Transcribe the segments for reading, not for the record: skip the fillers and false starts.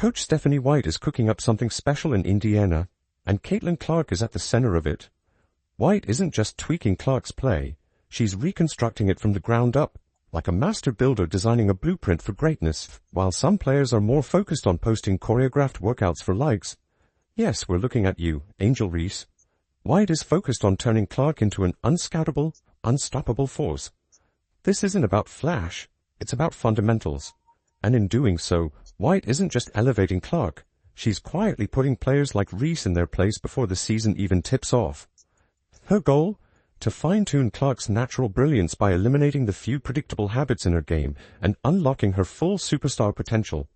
Coach Stephanie White is cooking up something special in Indiana, and Caitlin Clark is at the center of it. White isn't just tweaking Clark's play, she's reconstructing it from the ground up, like a master builder designing a blueprint for greatness. While some players are more focused on posting choreographed workouts for likes, yes, we're looking at you, Angel Reese. White is focused on turning Clark into an unscoutable, unstoppable force. This isn't about flash, it's about fundamentals. And in doing so, White isn't just elevating Clark, she's quietly putting players like Reese in their place before the season even tips off. Her goal? To fine-tune Clark's natural brilliance by eliminating the few predictable habits in her game and unlocking her full superstar potential.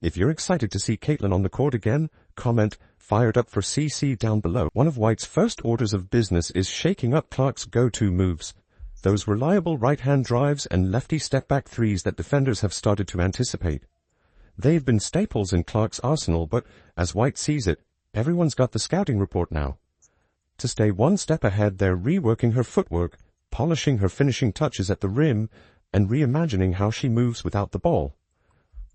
If you're excited to see Caitlin on the court again, comment, "Fired up for CC" down below. One of White's first orders of business is shaking up Clark's go-to moves. Those reliable right-hand drives and lefty step-back threes that defenders have started to anticipate. They've been staples in Clark's arsenal, but as White sees it, everyone's got the scouting report now. To stay one step ahead, they're reworking her footwork, polishing her finishing touches at the rim, and reimagining how she moves without the ball.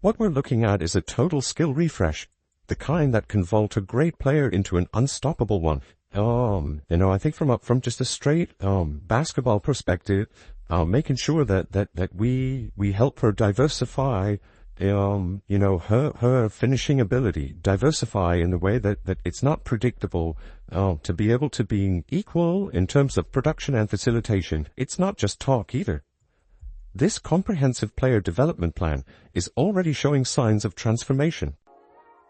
What we're looking at is a total skill refresh, the kind that can vault a great player into an unstoppable one. I think from just a straight basketball perspective, making sure that we help her diversify, her finishing ability, diversify in the way that it's not predictable, to be able to be equal in terms of production and facilitation. It's not just talk either. This comprehensive player development plan is already showing signs of transformation.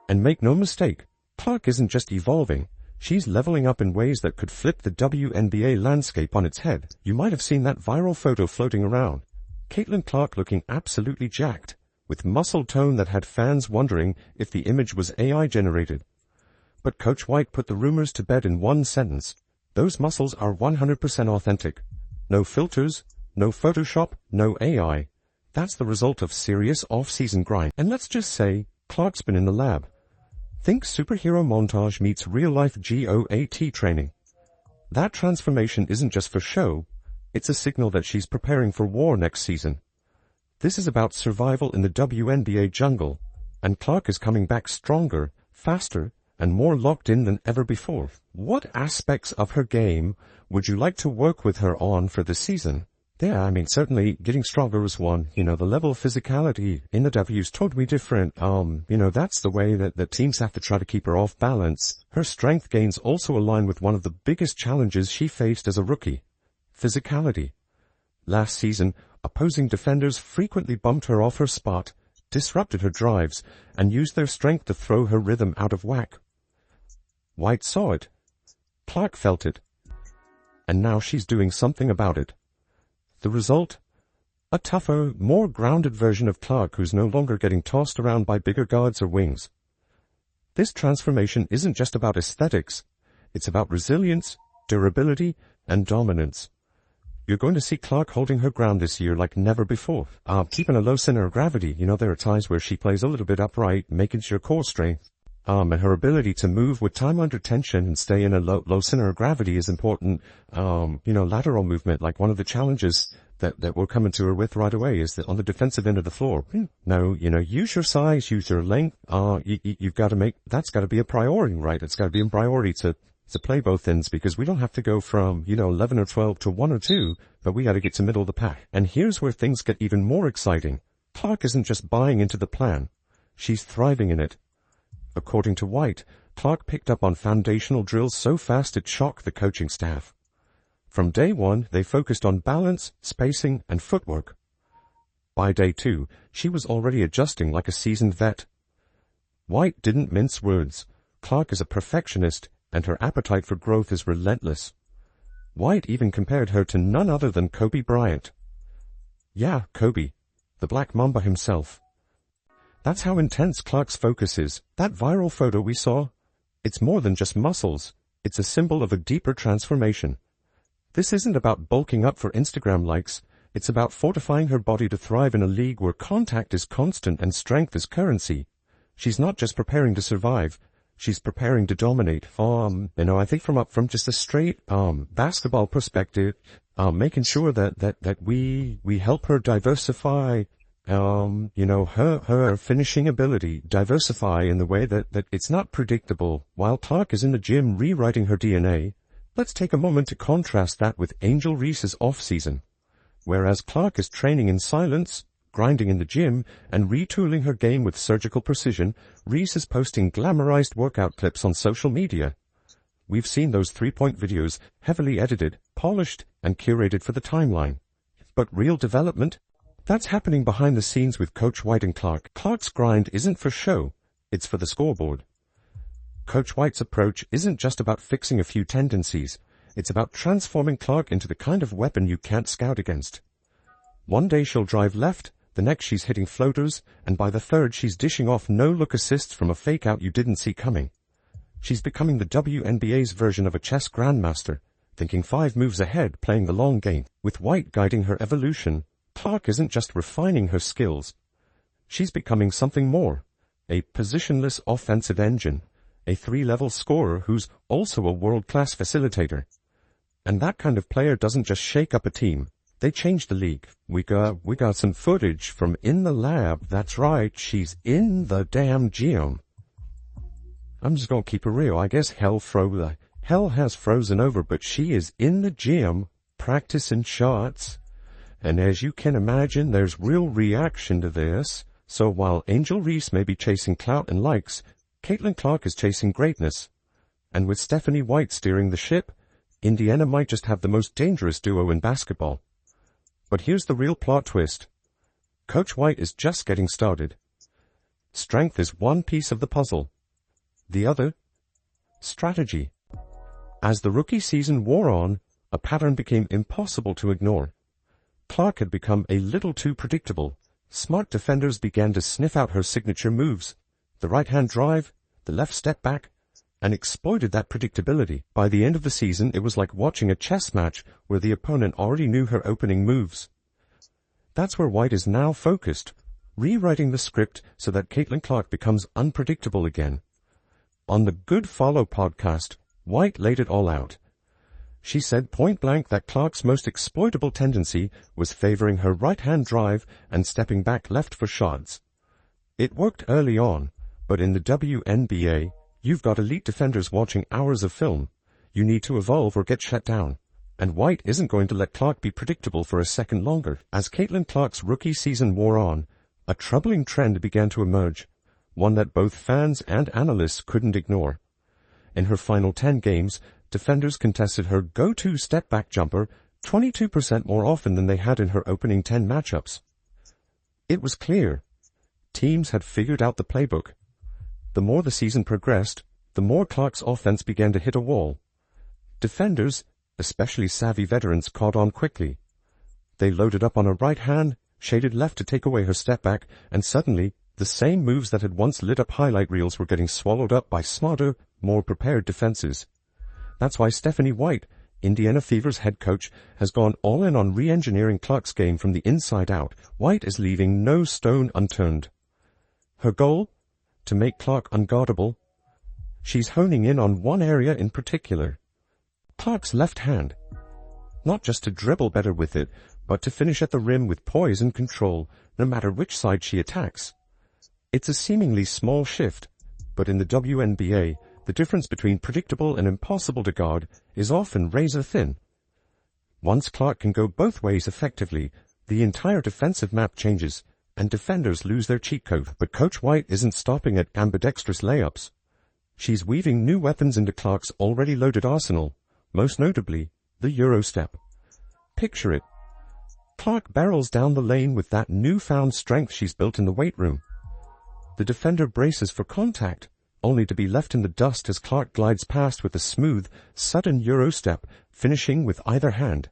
And make no mistake, Clark isn't just evolving. She's leveling up in ways that could flip the WNBA landscape on its head. You might have seen that viral photo floating around. Caitlin Clark looking absolutely jacked, with muscle tone that had fans wondering if the image was AI generated. But Coach White put the rumors to bed in one sentence. Those muscles are 100% authentic. No filters, no Photoshop, no AI. That's the result of serious off-season grind. And let's just say, Clark's been in the lab. Think superhero montage meets real-life GOAT training. That transformation isn't just for show, it's a signal that she's preparing for war next season. This is about survival in the WNBA jungle, and Clark is coming back stronger, faster, and more locked in than ever before. What aspects of her game would you like to work with her on for the season? Yeah, certainly getting stronger is one. The level of physicality in the W is totally different. That's the way that teams have to try to keep her off balance. Her strength gains also align with one of the biggest challenges she faced as a rookie. Physicality. Last season, opposing defenders frequently bumped her off her spot, disrupted her drives, and used their strength to throw her rhythm out of whack. White saw it. Clark felt it. And now she's doing something about it. The result? A tougher, more grounded version of Clark who's no longer getting tossed around by bigger guards or wings. This transformation isn't just about aesthetics. It's about resilience, durability, and dominance. You're going to see Clark holding her ground this year like never before. Keeping a low center of gravity. There are times where she plays a little bit upright, making sure core strength. And her ability to move with time under tension and stay in a low center of gravity is important. Lateral movement, like one of the challenges that we're coming to her with right away is that on the defensive end of the floor. Now, use your size, use your length. You've got to that's got to be a priority, right? It's got to be a priority to play both ends, because we don't have to go from, 11 or 12 to 1 or 2, but we got to get to middle of the pack. And here's where things get even more exciting. Clark isn't just buying into the plan. She's thriving in it. According to White, Clark picked up on foundational drills so fast it shocked the coaching staff. From day one, they focused on balance, spacing, and footwork. By day 2, she was already adjusting like a seasoned vet. White didn't mince words. Clark is a perfectionist, and her appetite for growth is relentless. White even compared her to none other than Kobe Bryant. Yeah, Kobe, the Black Mamba himself. That's how intense Clark's focus is. That viral photo we saw, it's more than just muscles. It's a symbol of a deeper transformation. This isn't about bulking up for Instagram likes. It's about fortifying her body to thrive in a league where contact is constant and strength is currency. She's not just preparing to survive. She's preparing to dominate. I think from just a straight basketball perspective, making sure that we help her diversify, Her finishing ability diversify in the way that it's not predictable. While Clark is in the gym rewriting her DNA, let's take a moment to contrast that with Angel Reese's off-season. Whereas Clark is training in silence, grinding in the gym, and retooling her game with surgical precision, Reese is posting glamorized workout clips on social media. We've seen those 3-point videos, heavily edited, polished, and curated for the timeline. But real development? That's happening behind the scenes with Coach White and Clark. Clark's grind isn't for show, it's for the scoreboard. Coach White's approach isn't just about fixing a few tendencies, it's about transforming Clark into the kind of weapon you can't scout against. One day she'll drive left, the next she's hitting floaters, and by the third she's dishing off no-look assists from a fake-out you didn't see coming. She's becoming the WNBA's version of a chess grandmaster, thinking 5 moves ahead, playing the long game. With White guiding her evolution, Clark isn't just refining her skills. She's becoming something more, a positionless offensive engine, a 3-level scorer who's also a world-class facilitator. And that kind of player doesn't just shake up a team, they change the league. We got some footage from in the lab. That's right, she's in the damn gym. I'm just gonna keep it real. I guess hell has frozen over, but she is in the gym practicing shots. And as you can imagine, there's real reaction to this. So while Angel Reese may be chasing clout and likes, Caitlin Clark is chasing greatness. And with Stephanie White steering the ship, Indiana might just have the most dangerous duo in basketball. But here's the real plot twist. Coach White is just getting started. Strength is one piece of the puzzle. The other, strategy. As the rookie season wore on, a pattern became impossible to ignore. Clark had become a little too predictable. Smart defenders began to sniff out her signature moves, the right-hand drive, the left step back, and exploited that predictability. By the end of the season, it was like watching a chess match where the opponent already knew her opening moves. That's where White is now focused, rewriting the script so that Caitlin Clark becomes unpredictable again. On the Good Follow podcast, White laid it all out. She said point-blank that Clark's most exploitable tendency was favoring her right-hand drive and stepping back left for shots. It worked early on, but in the WNBA, you've got elite defenders watching hours of film. You need to evolve or get shut down. And White isn't going to let Clark be predictable for a second longer. As Caitlin Clark's rookie season wore on, a troubling trend began to emerge, one that both fans and analysts couldn't ignore. In her final 10 games, defenders contested her go-to step-back jumper 22% more often than they had in her opening 10 matchups. It was clear. Teams had figured out the playbook. The more the season progressed, the more Clark's offense began to hit a wall. Defenders, especially savvy veterans, caught on quickly. They loaded up on her right hand, shaded left to take away her step-back, and suddenly, the same moves that had once lit up highlight reels were getting swallowed up by smarter, more prepared defenses. That's why Stephanie White, Indiana Fever's head coach, has gone all in on re-engineering Clark's game from the inside out. White is leaving no stone unturned. Her goal? To make Clark unguardable. She's honing in on one area in particular. Clark's left hand. Not just to dribble better with it, but to finish at the rim with poise and control, no matter which side she attacks. It's a seemingly small shift, but in the WNBA, the difference between predictable and impossible to guard is often razor thin. Once Clark can go both ways effectively, the entire defensive map changes, and defenders lose their cheat code. But Coach White isn't stopping at ambidextrous layups. She's weaving new weapons into Clark's already loaded arsenal, most notably, the Eurostep. Picture it. Clark barrels down the lane with that newfound strength she's built in the weight room. The defender braces for contact, only to be left in the dust as Clark glides past with a smooth, sudden Eurostep, finishing with either hand.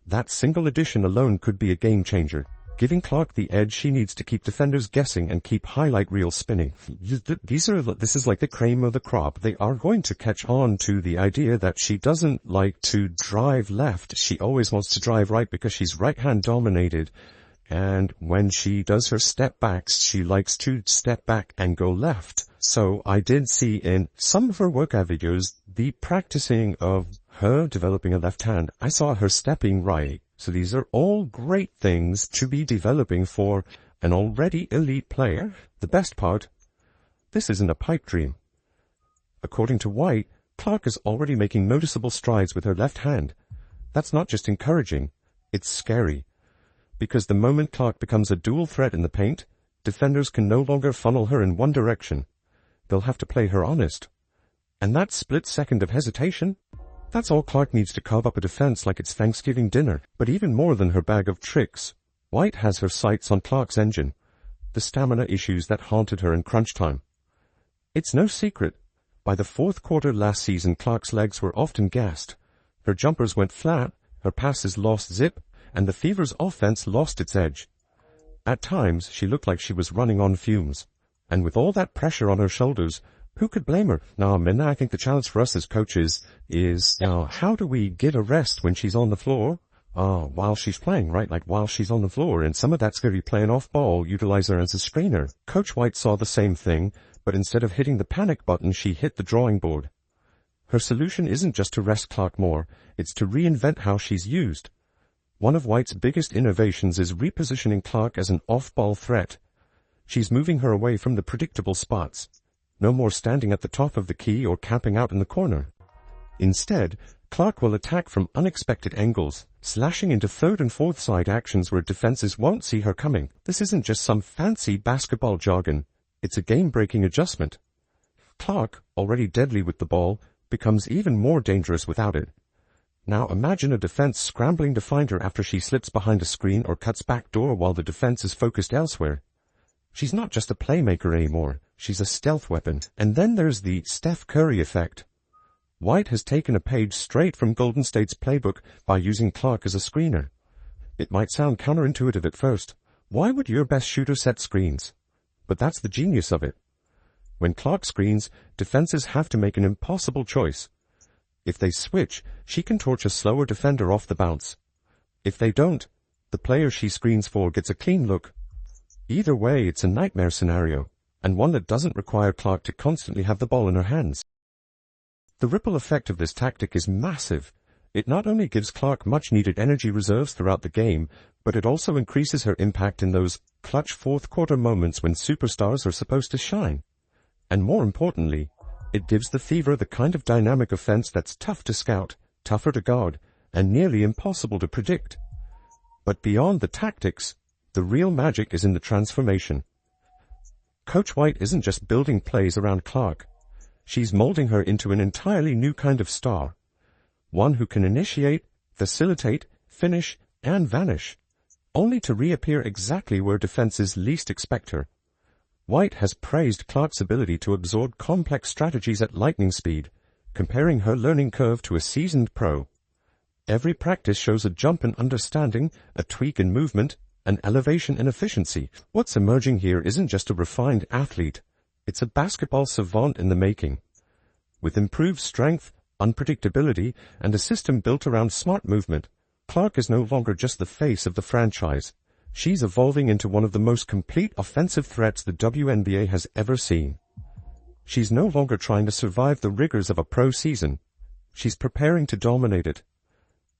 That single addition alone could be a game-changer, giving Clark the edge she needs to keep defenders guessing and keep highlight reels spinning. This is like the cream of the crop. They are going to catch on to the idea that she doesn't like to drive left. She always wants to drive right because she's right-hand dominated. And when she does her step backs, she likes to step back and go left. So I did see in some of her workout videos the practicing of her developing a left hand. I saw her stepping right. So these are all great things to be developing for an already elite player. The best part, this isn't a pipe dream. According to White, Clark is already making noticeable strides with her left hand. That's not just encouraging, it's scary. Because the moment Clark becomes a dual threat in the paint, defenders can no longer funnel her in one direction. They'll have to play her honest. And that split second of hesitation, that's all Clark needs to carve up a defense like it's Thanksgiving dinner. But even more than her bag of tricks, White has her sights on Clark's engine, the stamina issues that haunted her in crunch time. It's no secret, by the fourth quarter last season Clark's legs were often gassed. Her jumpers went flat, her passes lost zip, and the Fever's offense lost its edge. At times, she looked like she was running on fumes. And with all that pressure on her shoulders, who could blame her? Now, Minna, I think the challenge for us as coaches is, how do we get a rest when she's on the floor? While she's playing, right? Like while she's on the floor, and some of that's going to be playing off ball, utilize her as a screener. Coach White saw the same thing, but instead of hitting the panic button, she hit the drawing board. Her solution isn't just to rest Clark more, it's to reinvent how she's used. One of White's biggest innovations is repositioning Clark as an off-ball threat. She's moving her away from the predictable spots. No more standing at the top of the key or camping out in the corner. Instead, Clark will attack from unexpected angles, slashing into third and fourth side actions where defenses won't see her coming. This isn't just some fancy basketball jargon. It's a game-breaking adjustment. Clark, already deadly with the ball, becomes even more dangerous without it. Now imagine a defense scrambling to find her after she slips behind a screen or cuts back door while the defense is focused elsewhere. She's not just a playmaker anymore, she's a stealth weapon. And then there's the Steph Curry effect. White has taken a page straight from Golden State's playbook by using Clark as a screener. It might sound counterintuitive at first. Why would your best shooter set screens? But that's the genius of it. When Clark screens, defenses have to make an impossible choice. If they switch, she can torch a slower defender off the bounce. If they don't, the player she screens for gets a clean look. Either way, it's a nightmare scenario, and one that doesn't require Clark to constantly have the ball in her hands. The ripple effect of this tactic is massive. It not only gives Clark much-needed energy reserves throughout the game, but it also increases her impact in those clutch fourth-quarter moments when superstars are supposed to shine. And more importantly, it gives the Fever the kind of dynamic offense that's tough to scout, tougher to guard, and nearly impossible to predict. But beyond the tactics, the real magic is in the transformation. Coach White isn't just building plays around Clark. She's molding her into an entirely new kind of star. One who can initiate, facilitate, finish, and vanish, only to reappear exactly where defenses least expect her. White has praised Clark's ability to absorb complex strategies at lightning speed, comparing her learning curve to a seasoned pro. Every practice shows a jump in understanding, a tweak in movement, an elevation in efficiency. What's emerging here isn't just a refined athlete, it's a basketball savant in the making. With improved strength, unpredictability, and a system built around smart movement, Clark is no longer just the face of the franchise. She's evolving into one of the most complete offensive threats the WNBA has ever seen. She's no longer trying to survive the rigors of a pro season. She's preparing to dominate it.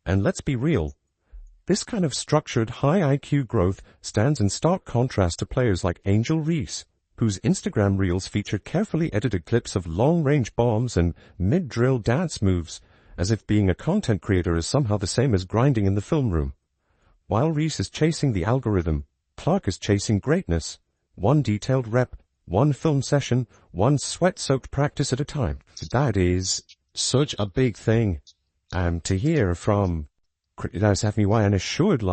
And let's be real. This kind of structured, high IQ growth stands in stark contrast to players like Angel Reese, whose Instagram reels feature carefully edited clips of long-range bombs and mid-drill dance moves, as if being a content creator is somehow the same as grinding in the film room. While Reese is chasing the algorithm, Clark is chasing greatness. One detailed rep, one film session, one sweat-soaked practice at a time. That is such a big thing. To hear from criticizing me why, and it should,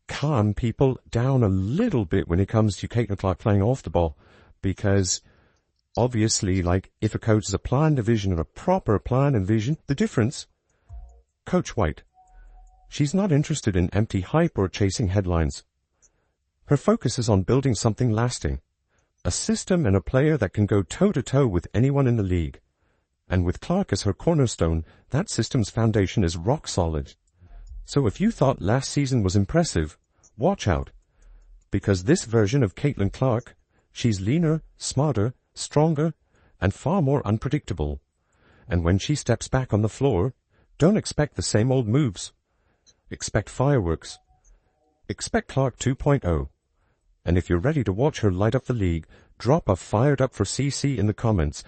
calm people down a little bit when it comes to Caitlin Clark playing off the ball. Because, obviously, if a coach has a plan, a vision, and a proper plan and vision, the difference, Coach White, she's not interested in empty hype or chasing headlines. Her focus is on building something lasting, a system and a player that can go toe-to-toe with anyone in the league. And with Clark as her cornerstone, that system's foundation is rock solid. So if you thought last season was impressive, watch out. Because this version of Caitlin Clark, she's leaner, smarter, stronger, and far more unpredictable. And when she steps back on the floor, don't expect the same old moves. Expect fireworks. Expect Clark 2.0. And if you're ready to watch her light up the league, drop a fired up for CC in the comments.